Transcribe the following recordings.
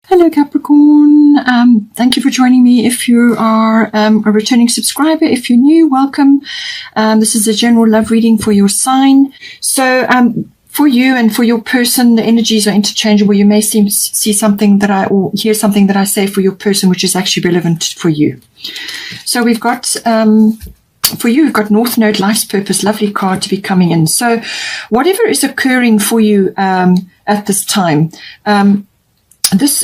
Hello Capricorn, thank you for joining me. If you are a returning subscriber, if you're new, welcome. This is a general love reading for your sign. So for you and for your person, the energies are interchangeable. You may see something that or hear something that I say for your person which is actually relevant for you. So we've got for you, we've got North Node, Life's Purpose, lovely card to be coming in. So whatever is occurring for you at this time,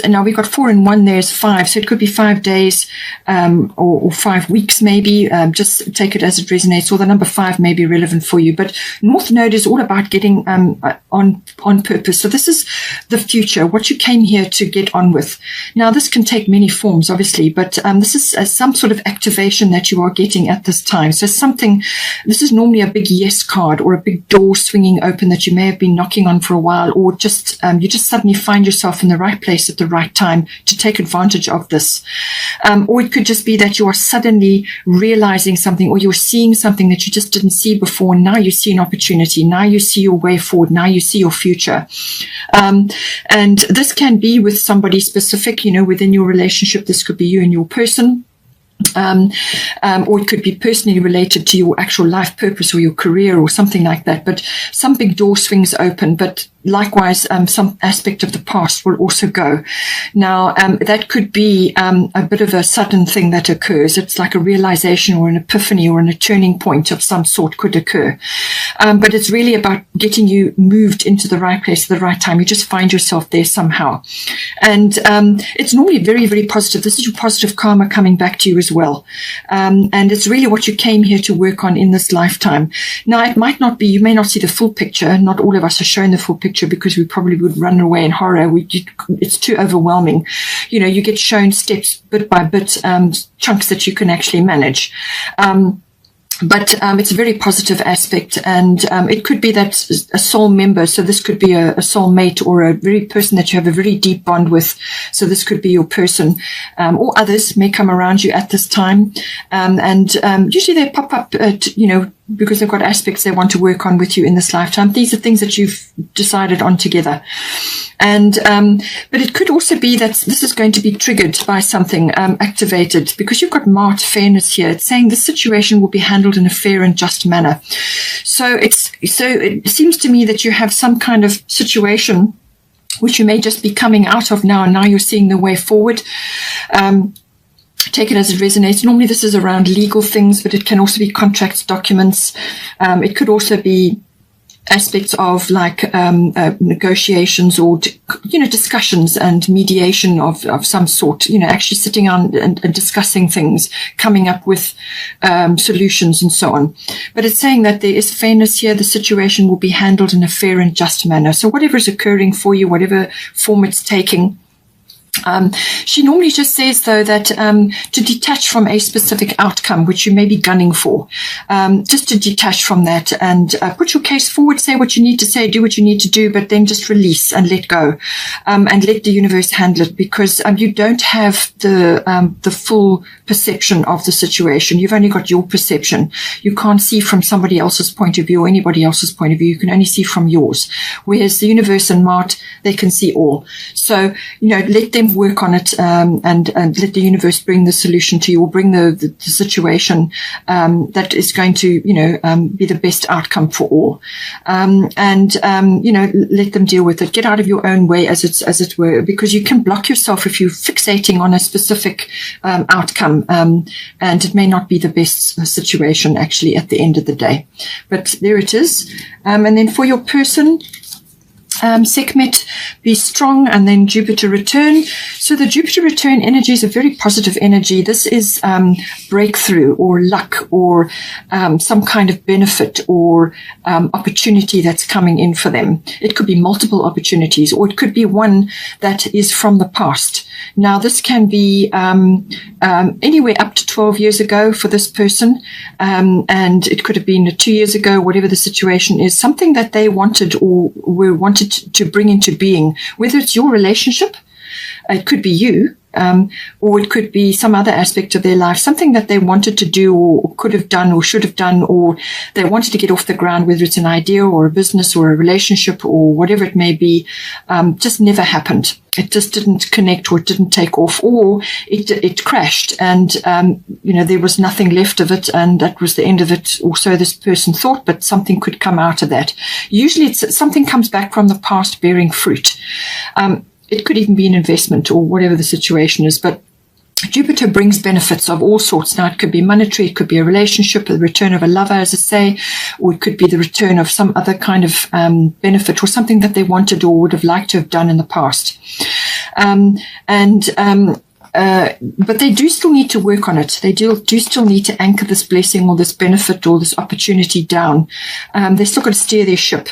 now we've got 4 and 1, there's 5, so it could be 5 days or 5 weeks maybe. Just take it as it resonates, or the number 5 may be relevant for you. But North Node is all about getting on purpose. So this is the future, what you came here to get on with. Now this can take many forms, obviously, but this is some sort of activation that you are getting at this time. So this is normally a big yes card, or a big door swinging open that you may have been knocking on for a while, or just you just suddenly find yourself in the right place at the right time to take advantage of this. Or it could just be that you are suddenly realizing something, or you're seeing something that you just didn't see before. Now you see an opportunity. Now you see your way forward. Now you see your future. And this can be with somebody specific, within your relationship. This could be you and your person. Or it could be personally related to your actual life purpose or your career or something like that. But some big door swings open, but likewise, some aspect of the past will also go. Now, that could be a bit of a sudden thing that occurs. It's like a realization or an epiphany or a turning point of some sort could occur. But it's really about getting you moved into the right place at the right time. You just find yourself there somehow. And it's normally very, very positive. This is your positive karma coming back to you as well. And it's really what you came here to work on in this lifetime. Now, it might not be, you may not see the full picture. Not all of us are shown the full picture, because we probably would run away in horror. It's too overwhelming. You get shown steps bit by bit, chunks that you can actually manage. But it's a very positive aspect, and it could be that a soul member, so this could be a soul mate or a very person that you have a very deep bond with. So this could be your person, or others may come around you at this time. And usually they pop up, because they've got aspects they want to work on with you in this lifetime. These are things that you've decided on together. And but it could also be that this is going to be triggered by something activated, because you've got marked fairness here. It's saying the situation will be handled in a fair and just manner. So it seems to me that you have some kind of situation which you may just be coming out of now, and now you're seeing the way forward. Take it as it resonates. Normally this is around legal things, but it can also be contracts, documents. It could also be aspects of like negotiations or discussions and mediation of some sort, actually sitting on and discussing things, coming up with solutions and so on. But it's saying that there is fairness here. The situation will be handled in a fair and just manner. So whatever is occurring for you, whatever form it's taking, she normally just says, though, that to detach from a specific outcome, which you may be gunning for, just to detach from that and put your case forward, say what you need to say, do what you need to do, but then just release and let go, and let the universe handle it, because you don't have the full perception of the situation. You've only got your perception. You can't see from somebody else's point of view or anybody else's point of view. You can only see from yours. Whereas the universe and Mart, they can see all. So, let them work on it, and let the universe bring the solution to you, or bring the situation that is going to be the best outcome for all, and let them deal with it. Get out of your own way, as it were, because you can block yourself if you're fixating on a specific outcome, and it may not be the best situation actually at the end of the day. But there it is. And then for your person, Sekhmet, be strong, and then Jupiter return. So the Jupiter return energy is a very positive energy. This is breakthrough or luck, or some kind of benefit or opportunity that's coming in for them. It could be multiple opportunities, or it could be one that is from the past. Now, this can be anywhere up to 12 years ago for this person, and it could have been 2 years ago, whatever the situation is, something that they wanted or were wanted to bring into being, whether it's your relationship, it could be you, or it could be some other aspect of their life, something that they wanted to do or could have done or should have done, or they wanted to get off the ground, whether it's an idea or a business or a relationship or whatever it may be, just never happened. It just didn't connect, or it didn't take off, or it crashed, and there was nothing left of it, and that was the end of it, or so this person thought, but something could come out of that. Usually it's something comes back from the past bearing fruit. It could even be an investment or whatever the situation is, but Jupiter brings benefits of all sorts. Now, it could be monetary, it could be a relationship, the return of a lover, as I say, or it could be the return of some other kind of benefit, or something that they wanted or would have liked to have done in the past. But they do still need to work on it. They do still need to anchor this blessing or this benefit or this opportunity down. They've still got to steer their ship.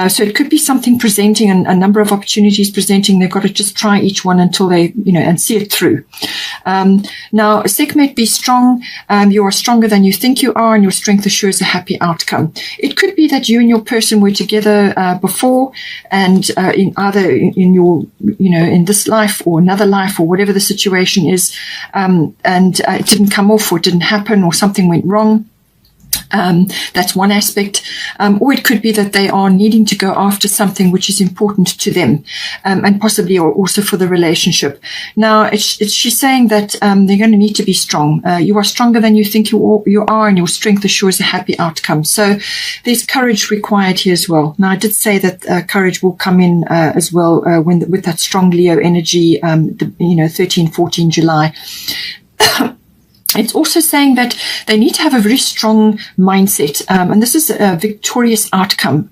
So it could be something presenting, a number of opportunities presenting. They've got to just try each one until they, and see it through. Now, Sekhmet, be strong. You are stronger than you think you are, and your strength assures a happy outcome. It could be that you and your person were together before, and in this life or another life or whatever the situation is, and it didn't come off, or it didn't happen, or something went wrong. That's one aspect. Or it could be that they are needing to go after something which is important to them, and possibly also for the relationship. Now, she's saying that they're going to need to be strong. You are stronger than you think you are, and your strength assures a happy outcome. So there's courage required here as well. Now, I did say that courage will come in as well with that strong Leo energy, 13, 14 July. It's also saying that they need to have a very strong mindset, and this is a victorious outcome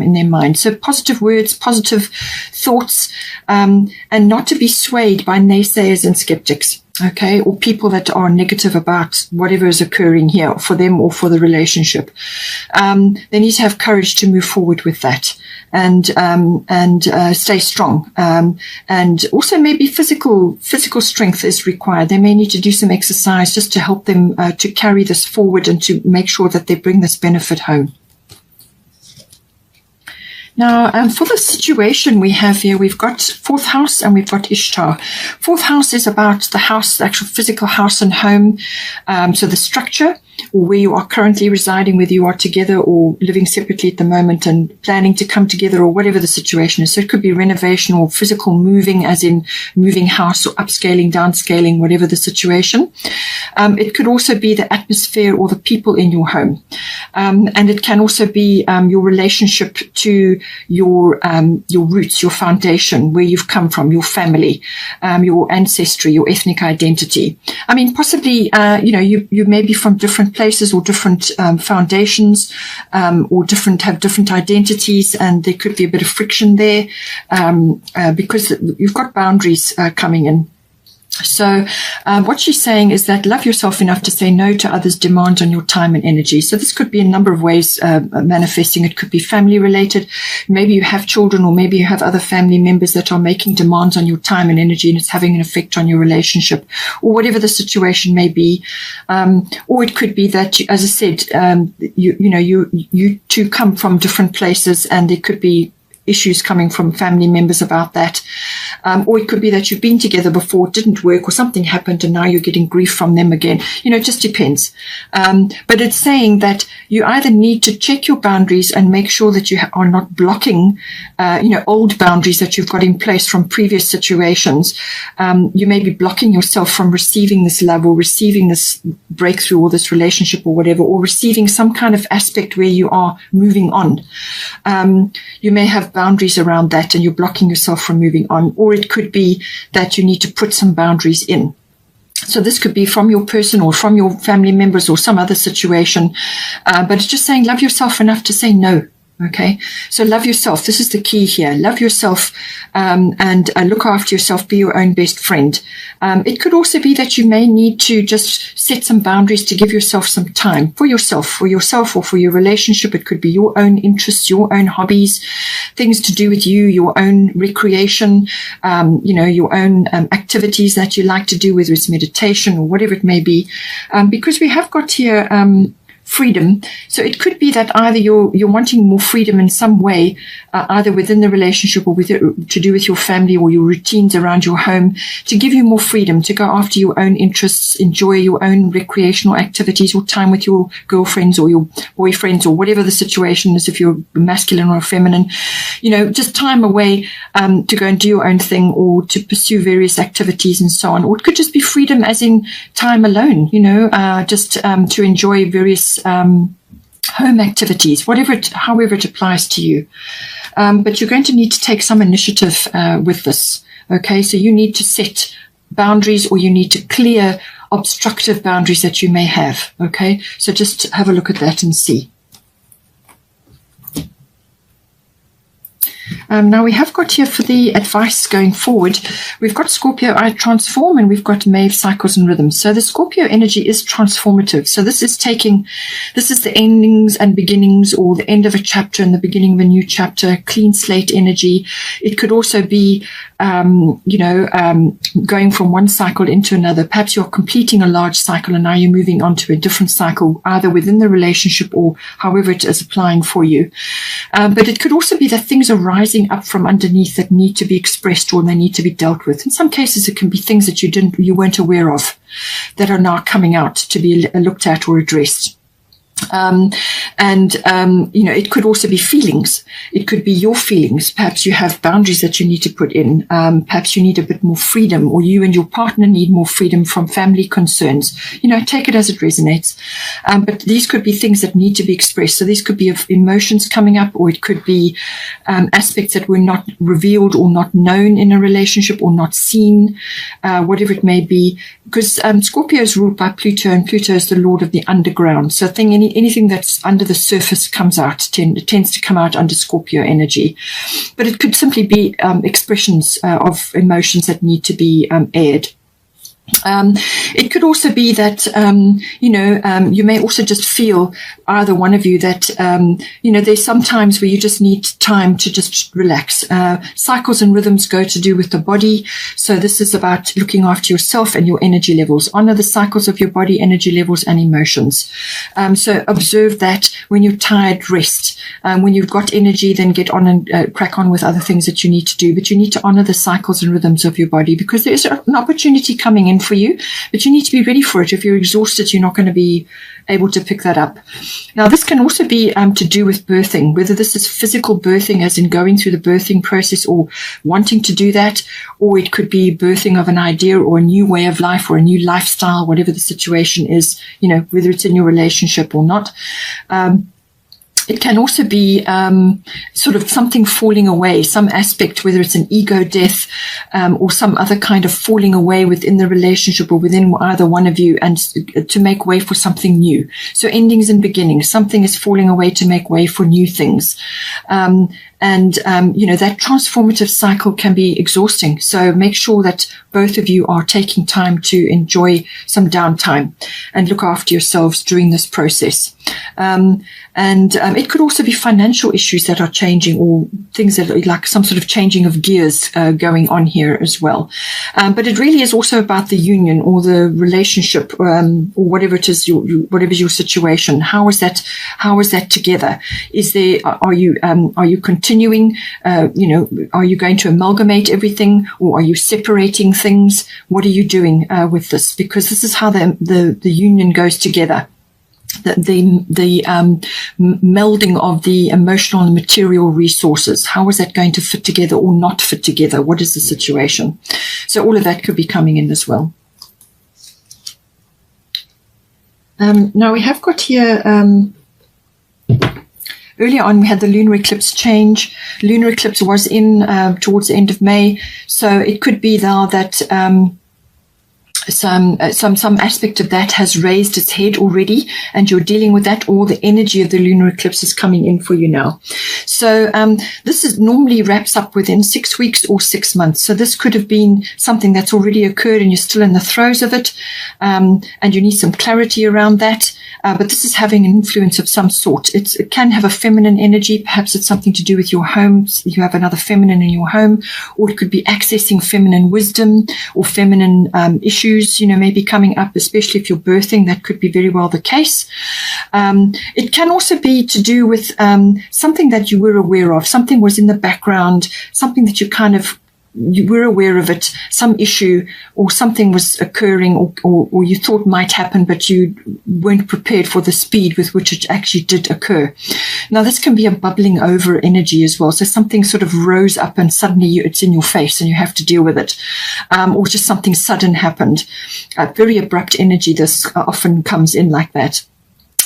in their mind. So positive words, positive thoughts, and not to be swayed by naysayers and skeptics. Okay, or people that are negative about whatever is occurring here for them or for the relationship. They need to have courage to move forward with that, and stay strong. And also maybe physical strength is required. They may need to do some exercise just to help them to carry this forward and to make sure that they bring this benefit home. Now, for the situation we have here, we've got fourth house and we've got Ishtar. Fourth house is about the house, the actual physical house and home. So the structure, or where you are currently residing, whether you are together or living separately at the moment and planning to come together, or whatever the situation is. So it could be renovation or physical moving, as in moving house, or upscaling, downscaling, whatever the situation. It could also be the atmosphere or the people in your home. And it can also be your relationship to your roots, your foundation, where you've come from, your family, your ancestry, your ethnic identity. I mean, possibly, you may be from different places or different foundations, or have different identities, and there could be a bit of friction there, because you've got boundaries coming in. So what she's saying is that love yourself enough to say no to others' demands on your time and energy. So this could be a number of ways manifesting. It could be family related. Maybe you have children, or maybe you have other family members that are making demands on your time and energy, and it's having an effect on your relationship, or whatever the situation may be. Or it could be that, as I said, you two come from different places, and there could be issues coming from family members about that. Or it could be that you've been together before, it didn't work, or something happened and now you're getting grief from them again. It just depends. But it's saying that you either need to check your boundaries and make sure that you are not blocking, old boundaries that you've got in place from previous situations. You may be blocking yourself from receiving this love, or receiving this breakthrough, or this relationship, or whatever, or receiving some kind of aspect where you are moving on. You may have boundaries around that, and you're blocking yourself from moving on. Or it could be that you need to put some boundaries in. So this could be from your person, or from your family members, or some other situation. But it's just saying love yourself enough to say no. Okay, so love yourself. This is the key here. Love yourself, and look after yourself. Be your own best friend. It could also be that you may need to just set some boundaries to give yourself some time for yourself, or for your relationship. It could be your own interests, your own hobbies, things to do with you, your own recreation, your own activities that you like to do, whether it's meditation or whatever it may be. Because we have got here freedom. So it could be that either you're wanting more freedom in some way, either within the relationship or to do with your family or your routines around your home, to give you more freedom to go after your own interests, enjoy your own recreational activities or time with your girlfriends or your boyfriends or whatever the situation is, if you're masculine or feminine, just time away to go and do your own thing or to pursue various activities and so on. Or it could just be freedom as in time alone, just to enjoy various home activities, however it applies to you. But you're going to need to take some initiative with this. Okay, so you need to set boundaries, or you need to clear obstructive boundaries that you may have. Okay, so just have a look at that and see. Now we have got here for the advice going forward, we've got Scorpio, I transform, and we've got Maeve, cycles and rhythms. So the Scorpio energy is transformative. So this is the endings and beginnings, or the end of a chapter and the beginning of a new chapter, clean slate energy. It could also be, going from one cycle into another. Perhaps you're completing a large cycle and now you're moving on to a different cycle, either within the relationship or however it is applying for you. But it could also be that things are rising up from underneath that need to be expressed or they need to be dealt with. In some cases, it can be things that you weren't aware of that are now coming out to be looked at or addressed. It could also be feelings. It could be your feelings. Perhaps you have boundaries that you need to put in. Perhaps you need a bit more freedom, or you and your partner need more freedom from family concerns. Take it as it resonates. But these could be things that need to be expressed. So these could be of emotions coming up, or it could be aspects that were not revealed or not known in a relationship or not seen, whatever it may be. Because Scorpio is ruled by Pluto, and Pluto is the lord of the underground. So anything that's under the surface comes out, tends to come out under Scorpio energy. But it could simply be expressions of emotions that need to be aired. It could also be that, you may also just feel, either one of you, that, there's some times where you just need time to just relax. Cycles and rhythms go to do with the body. So this is about looking after yourself and your energy levels. Honor the cycles of your body, energy levels and emotions. So observe that. When you're tired, rest. When you've got energy, then get on and crack on with other things that you need to do. But you need to honor the cycles and rhythms of your body, because there's an opportunity coming in for you, but you need to be ready for it. If you're exhausted, you're not going to be able to pick that up. Now, this can also be to do with birthing, whether this is physical birthing, as in going through the birthing process or wanting to do that, or it could be birthing of an idea or a new way of life or a new lifestyle, whatever the situation is, whether it's in your relationship or not. It can also be sort of something falling away, some aspect, whether it's an ego death or some other kind of falling away within the relationship or within either one of you, and to make way for something new. So endings and beginnings, something is falling away to make way for new things. That transformative cycle can be exhausting. So make sure that both of you are taking time to enjoy some downtime and look after yourselves during this process. It could also be financial issues that are changing, or things that are like some sort of changing of gears going on here as well. But it really is also about the union or the relationship, or whatever it is, whatever your situation. How is that together? Are you continuing? Are you going to amalgamate everything, or are you separating things? What are you doing with this? Because this is how the union goes together. The melding of the emotional and material resources. How is that going to fit together or not fit together? What is the situation? So all of that could be coming in as well. Now we have got here, earlier on we had the lunar eclipse change. Lunar eclipse was in towards the end of May. So it could be now that some aspect of that has raised its head already, and you're dealing with that, or the energy of the lunar eclipse is coming in for you now. So this is normally wraps up within 6 weeks or 6 months. So this could have been something that's already occurred and you're still in the throes of it, and you need some clarity around that. But this is having an influence of some sort. It can have a feminine energy. Perhaps it's something to do with your home. You have another feminine in your home, or it could be accessing feminine wisdom or feminine issues issues, maybe coming up, especially if you're birthing. That could be very well the case. It can also be to do with something that you were aware of. Something was in the background, something that you were aware of it, some issue or something was occurring or you thought might happen, but you weren't prepared for the speed with which it actually did occur. Now, this can be a bubbling over energy as well. So something sort of rose up and suddenly it's in your face and you have to deal with it. Or just something sudden happened. Very abrupt energy. This often comes in like that.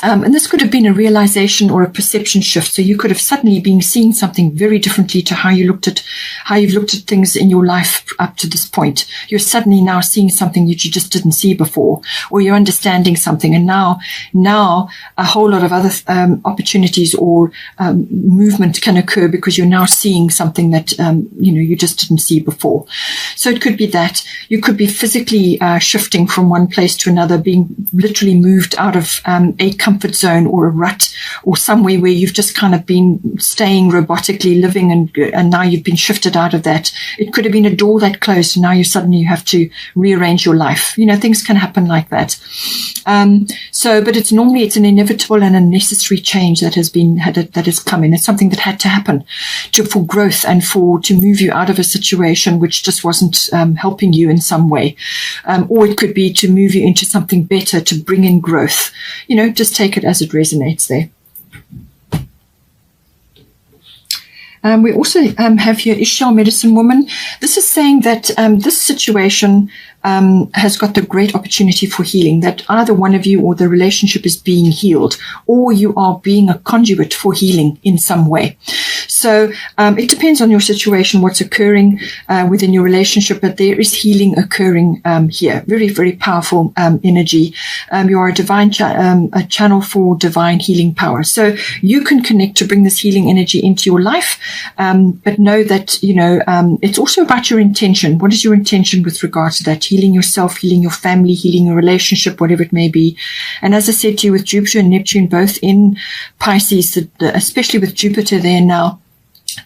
And this could have been a realization or a perception shift. So you could have suddenly been seeing something very differently to how you've looked at things in your life up to this point. You're suddenly now seeing something that you just didn't see before, or you're understanding something. And now a whole lot of other opportunities or movement can occur because you're now seeing something that, you just didn't see before. So it could be that you could be physically shifting from one place to another, being literally moved out of a comfort zone or a rut or somewhere where you've just kind of been staying robotically living and now you've been shifted out of that. It could have been a door that closed and now you suddenly have to rearrange your life. Things can happen like that. But it's an inevitable and a necessary change that has come in. It's something that had to happen for growth and to move you out of a situation which just wasn't helping you in some way. Or it could be to move you into something better, to bring in growth. Just take it as it resonates there. We also have here Ishal Medicine Woman. This is saying that this situation has got the great opportunity for healing, that either one of you or the relationship is being healed, or you are being a conduit for healing in some way. So it depends on your situation, what's occurring within your relationship, but there is healing occurring here. Very, very powerful energy. You are a divine a channel for divine healing power. So you can connect to bring this healing energy into your life, but know that, it's also about your intention. What is your intention with regards to that? Healing yourself, healing your family, healing your relationship, whatever it may be. And as I said to you, with Jupiter and Neptune both in Pisces, especially with Jupiter there now,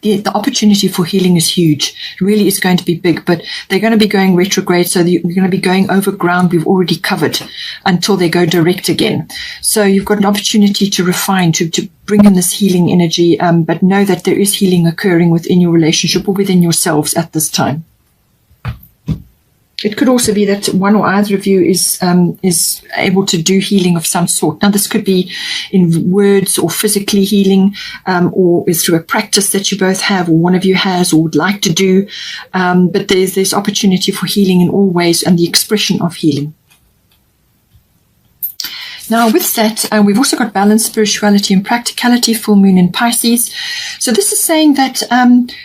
the opportunity for healing is huge. It really is going to be big, but they're going to be going retrograde, so you're going to be going over ground we've already covered until they go direct again. So you've got an opportunity to refine, to bring in this healing energy, but know that there is healing occurring within your relationship or within yourselves at this time. It could also be that one or either of you is able to do healing of some sort. Now, this could be in words or physically healing, or is through a practice that you both have, or one of you has, or would like to do. But there's opportunity for healing in all ways and the expression of healing. Now, with that, we've also got balance, spirituality, and practicality, full moon in Pisces. So this is saying that,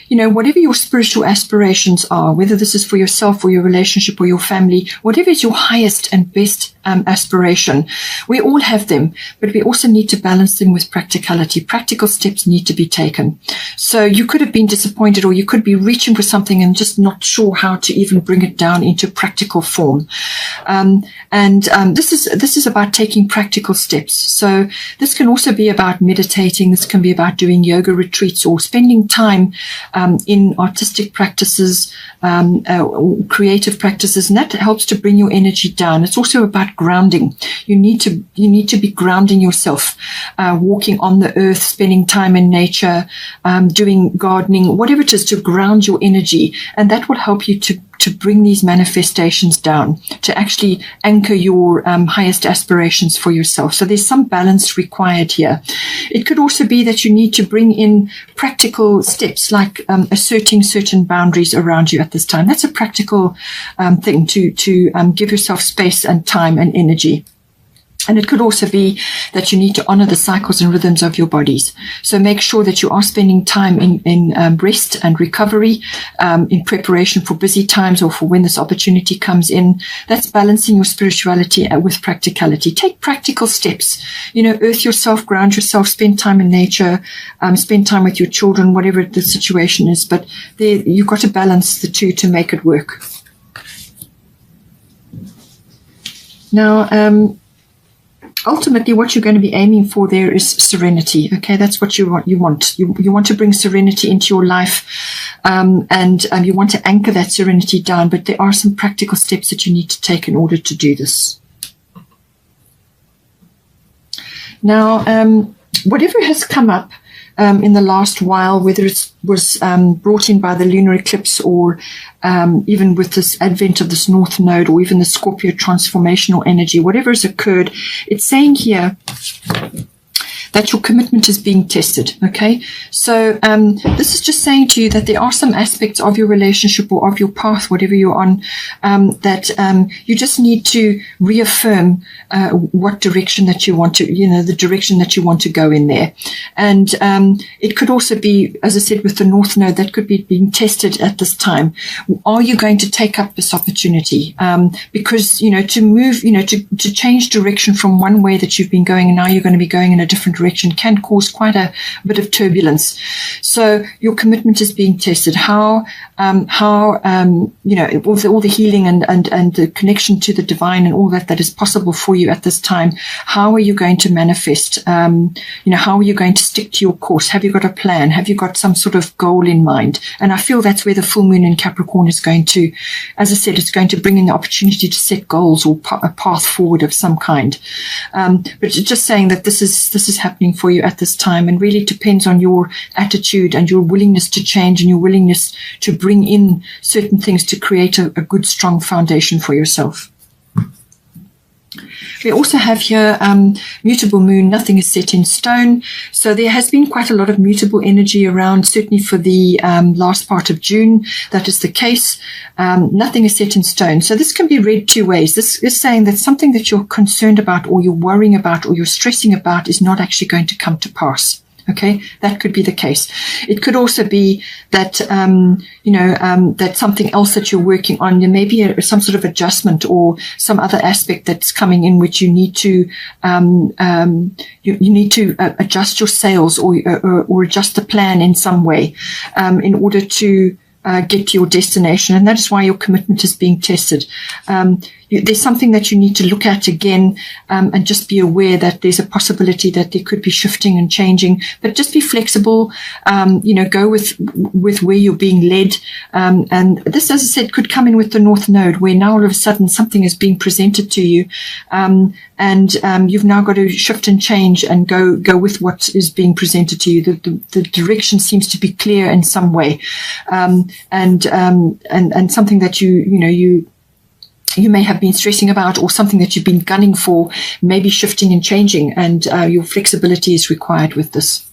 whatever your spiritual aspirations are, whether this is for yourself or your relationship or your family, whatever is your highest and best aspiration, we all have them, but we also need to balance them with practicality. Practical steps need to be taken. So you could have been disappointed, or you could be reaching for something and just not sure how to even bring it down into practical form. This is about taking practical steps. So this can also be about meditating. This can be about doing yoga retreats or spending time in artistic practices, or creative practices, and that helps to bring your energy down. It's also about grounding. You need to be grounding yourself, walking on the earth, spending time in nature, doing gardening, whatever it is, to ground your energy, and that will help you to bring these manifestations down, to actually anchor your highest aspirations for yourself. So there's some balance required here. It could also be that you need to bring in practical steps, like asserting certain boundaries around you at this time. That's a practical thing to give yourself space and time and energy. And it could also be that you need to honor the cycles and rhythms of your bodies. So make sure that you are spending time in rest and recovery, in preparation for busy times or for when this opportunity comes in. That's balancing your spirituality with practicality. Take practical steps. Earth yourself, ground yourself, spend time in nature, spend time with your children, whatever the situation is. But you've got to balance the two to make it work. Now, ultimately what you're going to be aiming for there is serenity. Okay, that's what you want. You want to bring serenity into your life, and you want to anchor that serenity down. But there are some practical steps that you need to take in order to do this. Now, whatever has come up in the last while, whether it was brought in by the lunar eclipse, or even with this advent of this North Node, or even the Scorpio transformational energy, whatever has occurred, it's saying here that your commitment is being tested. Okay, so this is just saying to you that there are some aspects of your relationship or of your path, whatever you're on, that you just need to reaffirm what direction that you want to, the direction that you want to go in there. And it could also be, as I said, with the North Node, that could be being tested at this time. Are you going to take up this opportunity? Because, to move, to change direction from one way that you've been going, and now you're going to be going in a different direction, can cause quite a bit of turbulence. So your commitment is being tested. How all the healing and the connection to the divine and all that is possible for you at this time. How are you going to manifest? How are you going to stick to your course? Have you got a plan? Have you got some sort of goal in mind? And I feel that's where the full moon in Capricorn is going to, as I said, it's going to bring in the opportunity to set goals or a path forward of some kind. But just saying that this is happening for you at this time, and really depends on your attitude and your willingness to change and your willingness to bring in certain things to create a good, strong foundation for yourself. We also have here mutable moon, nothing is set in stone. So there has been quite a lot of mutable energy around, certainly for the last part of June. That is the case. Nothing is set in stone. So this can be read two ways. This is saying that something that you're concerned about, or you're worrying about, or you're stressing about is not actually going to come to pass. Okay, that could be the case. It could also be that, that something else that you're working on, there may be some sort of adjustment or some other aspect that's coming in which you need to, adjust your sails or adjust the plan in some way, in order to get to your destination. And that is why your commitment is being tested. There's something that you need to look at again, and just be aware that there's a possibility that there could be shifting and changing, but just be flexible, go with where you're being led. And this, as I said, could come in with the North Node, where now all of a sudden something is being presented to you, and you've now got to shift and change and go with what is being presented to you. The direction seems to be clear in some way, and something that you may have been stressing about, or something that you've been gunning for, maybe shifting and changing, and your flexibility is required with this.